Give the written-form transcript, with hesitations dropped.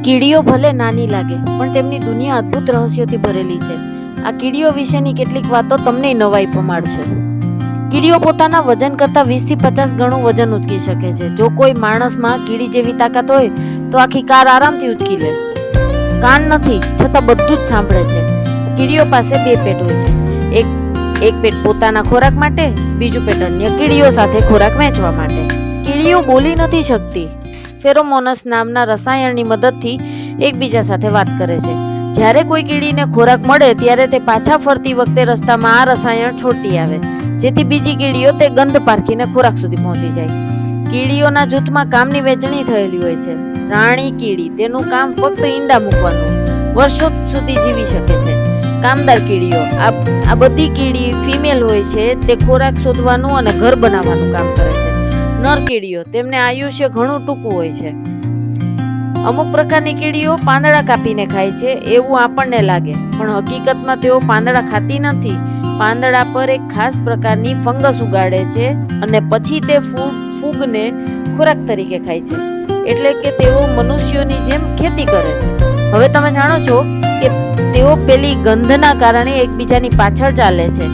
કીડીઓ ભલે નાની લાગે પણ તેમની દુનિયા અદ્ભુત રહસ્યોથી ભરેલી છે. આ કીડીઓ વિશેની કેટલીક વાતો તમને નવાઈ પમાડશે. કીડીઓ પોતાના વજન કરતાં 20 થી 50 ગણું વજન ઉચકી શકે છે. જો કોઈ માણસમાં કીડી જેવી તાકાત હોય તો આખી કાર આરામથી ઉચકી લે. કાન નથી છતાં બધું જ સાંભળે છે. કીડીઓ પાસે 2 પેટ હોય છે. એક પેટ પોતાના ખોરાક માટે, બીજું પેટ અન્ય કીડીઓ સાથે ખોરાક વહેંચવા માટે. કીડીઓ બોલી નથી શકતી. ફેરોમોનસ નામના રસાયણની મદદથી એકબીજા સાથે વાત કરે છે. જ્યારે કોઈ કીડીને ખોરાક મળે ત્યારે તે પાછા ફરતી વખતે રસ્તામાં આ રસાયણ છોડતી આવે, જેથી બીજી કીડીઓ તે ગંધ પારખીને ખોરાક સુધી પહોંચી જાય. કીડીઓના જૂથમાં કામની વહેંચણી થયેલી હોય છે. રાણી કીડી, તેનું કામ ફક્ત ઈંડા મૂકવાનું, વર્ષો સુધી જીવી શકે છે. કામદાર કીડીઓ, આ બધી કીડી ફિમેલ હોય છે. તે ખોરાક શોધવાનું અને ઘર બનાવવાનું કામ કરે છે. નર કીડીઓ, તેમને આયુષ્ય ઘણું ટૂંકું હોય છે. અમુક પ્રકારની કીડીઓ પાંદડા કાપીને ખાય છે એવું આપણને લાગે, પણ હકીકતમાં તેઓ પાંદડા ખાતી નથી. પાંદડા પર એક ખાસ પ્રકારની ફંગસ ઉગાડે છે અને પછી તે ફૂગને ખોરાક તરીકે ખાય છે. એટલે કે તેઓ મનુષ્યોની જેમ ખેતી કરે છે. હવે તમે જાણો છો કે તેઓ પેલી ગંધના કારણે એકબીજાની પાછળ ચાલે છે.